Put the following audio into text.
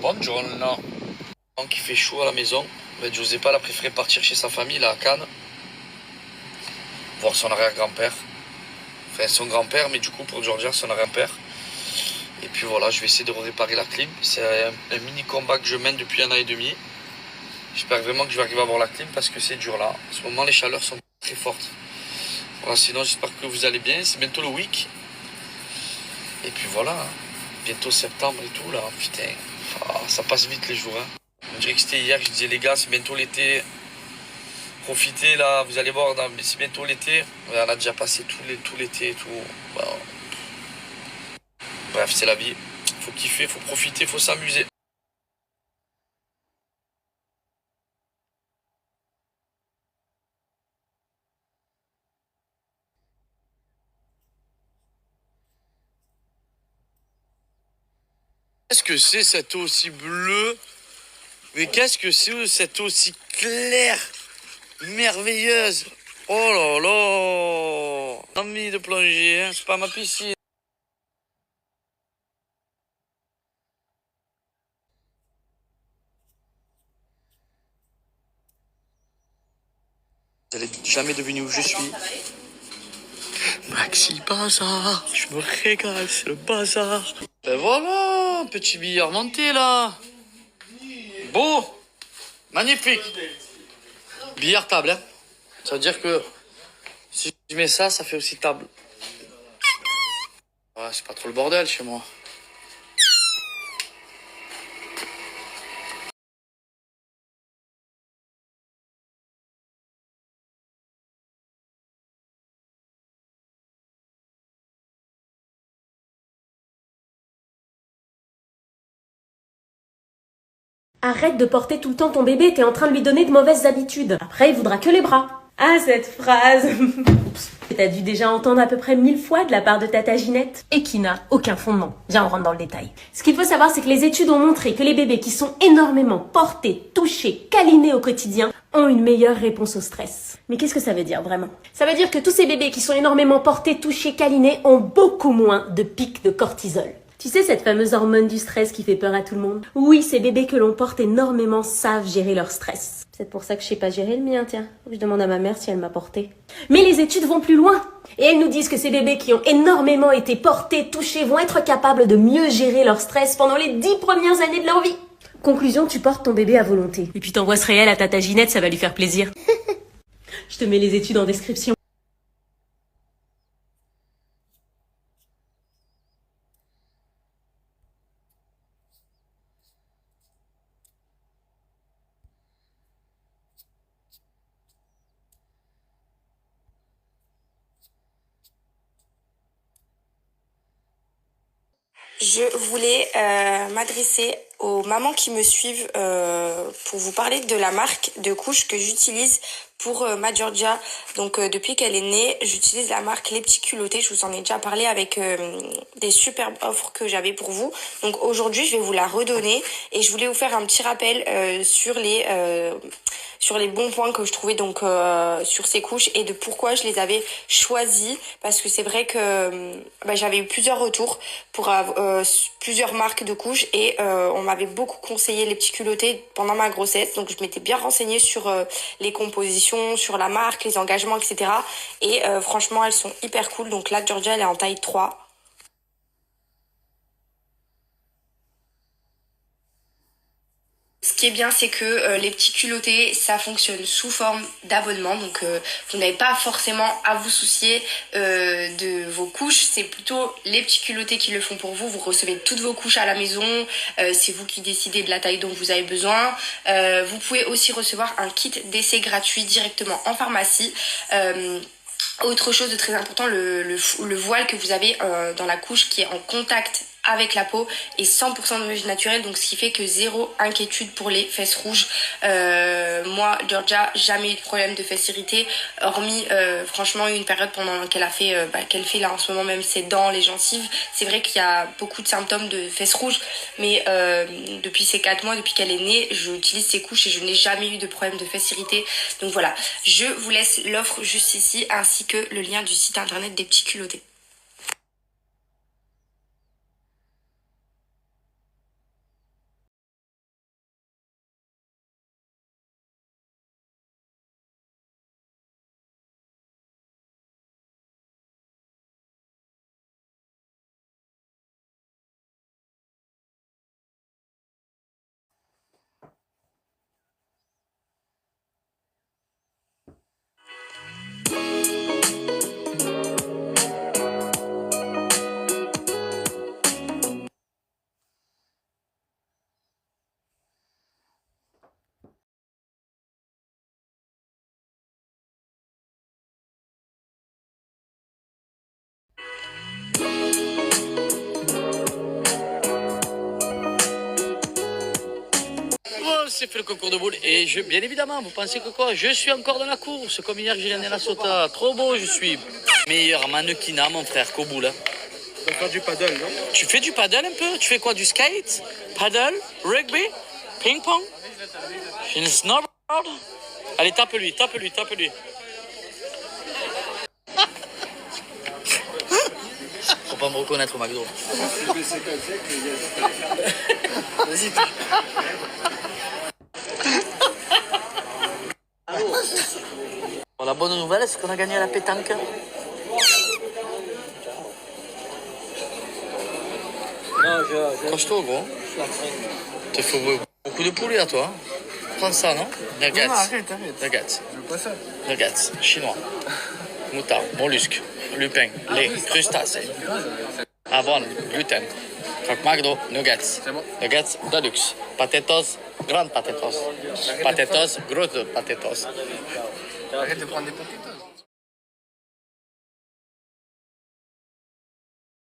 Buongiorno. Donc il fait chaud à la maison. Ben, Giuseppa elle a préféré partir chez sa famille là à Cannes, voir son arrière-grand-père. Enfin son grand-père, mais du coup pour Georgia son arrière-père. Et puis voilà, je vais essayer de réparer la clim. C'est un mini combat que je mène depuis 1 an et demi. J'espère vraiment que je vais arriver à avoir la clim parce que c'est dur là. En ce moment les chaleurs sont très fortes. Voilà, sinon j'espère que vous allez bien. C'est bientôt le week. Et puis voilà, bientôt septembre et tout là. Putain, ça passe vite les jours. Hein. On dirait que c'était hier, je disais les gars, c'est bientôt l'été. Profitez là, vous allez voir, c'est bientôt l'été. Ouais, on a déjà passé tout l'été et tout. Bah, bref, c'est la vie. Faut kiffer, faut profiter, faut s'amuser. Qu'est-ce que c'est cette eau aussi bleue? Mais qu'est-ce que c'est cette eau aussi claire, merveilleuse? Oh là là! Envie de plonger, hein, c'est pas ma piscine. Vous allez jamais deviner où je suis. Maxi Bazar, je me régale, c'est le bazar. Ben voilà, petit billard monté là. Beau, magnifique. Billard table, hein. Ça veut dire que si je mets ça, ça fait aussi table. Ouais, c'est pas trop le bordel chez moi. Arrête de porter tout le temps ton bébé, t'es en train de lui donner de mauvaises habitudes. Après, il voudra que les bras. Ah, cette phrase t'as dû déjà entendre à peu près 1000 fois de la part de Tata Ginette et qui n'a aucun fondement. Viens, on rentre dans le détail. Ce qu'il faut savoir, c'est que les études ont montré que les bébés qui sont énormément portés, touchés, câlinés au quotidien ont une meilleure réponse au stress. Mais qu'est-ce que ça veut dire vraiment? Ça veut dire que tous ces bébés qui sont énormément portés, touchés, câlinés ont beaucoup moins de pics de cortisol. Tu sais, cette fameuse hormone du stress qui fait peur à tout le monde? Oui, ces bébés que l'on porte énormément savent gérer leur stress. C'est pour ça que je sais pas gérer le mien, tiens. Je demande à ma mère si elle m'a porté. Mais les études vont plus loin. Et elles nous disent que ces bébés qui ont énormément été portés, touchés, vont être capables de mieux gérer leur stress pendant les 10 premières années de leur vie. Conclusion, tu portes ton bébé à volonté. Et puis t'envoies ce réel à Tata Ginette, ça va lui faire plaisir. Je te mets les études en description. Je voulais m'adresser aux mamans qui me suivent pour vous parler de la marque de couches que j'utilise pour ma Georgia. Donc depuis qu'elle est née, j'utilise la marque Les Petits Culottés. Je vous en ai déjà parlé avec des superbes offres que j'avais pour vous. Donc aujourd'hui, je vais vous la redonner et je voulais vous faire un petit rappel sur les bons points que je trouvais donc sur ces couches et de pourquoi je les avais choisies, parce que c'est vrai que j'avais eu plusieurs retours pour plusieurs marques de couches et on m'avait beaucoup conseillé les petits culottés pendant ma grossesse, donc je m'étais bien renseignée sur les compositions, sur la marque, les engagements, etc. Et franchement elles sont hyper cool. Donc là Georgia elle est en taille 3. Ce qui est bien, c'est que les petits culottés, ça fonctionne sous forme d'abonnement. Donc, vous n'avez pas forcément à vous soucier de vos couches. C'est plutôt les petits culottés qui le font pour vous. Vous recevez toutes vos couches à la maison. C'est vous qui décidez de la taille dont vous avez besoin. Vous pouvez aussi recevoir un kit d'essai gratuit directement en pharmacie. Autre chose de très important, le voile que vous avez dans la couche qui est en contact avec la peau est 100% d'origine naturelle, donc ce qui fait que zéro inquiétude pour les fesses rouges. Moi, Georgia, jamais eu de problème de fesses irritées, hormis franchement une période pendant qu'elle fait là en ce moment, même ses dents, les gencives. C'est vrai qu'il y a beaucoup de symptômes de fesses rouges, mais depuis ces 4 mois, depuis qu'elle est née, j'utilise ces couches et je n'ai jamais eu de problème de fesses irritées. Donc voilà, je vous laisse l'offre juste ici, ainsi que le lien du site internet des petits culottés. c'est fait le concours de boules. Et bien évidemment, vous pensez que quoi? Je suis encore dans la course, comme hier, j'ai gagné la Sota. Trop beau, je suis meilleur mannequinat, mon frère, qu'au boule. Tu vas faire du paddle, non? Tu fais du paddle un peu? Tu fais quoi? Du skate? Paddle? Rugby? Ping-pong? Une snowboard? Allez, tape-lui. Faut pas me reconnaître au McDo. Vas-y. Bon, la bonne nouvelle, c'est qu'on a gagné à la pétanque. Non, Costaud, gros. Te faut beaucoup de poulet à toi. Prends ça, non? Nuggets. Non, arrête. Nuggets. Je veux pas ça. Nuggets. Chinois. Moutarde. Mollusque. Lupin. Lait. Crustacés. Avoine. Gluten. Croque McDo. Nuggets. C'est bon. Nuggets Deluxe. Potatoes. Grande potatoes. Potatoes. Grosse potatoes. Arrête de prendre des potatoes.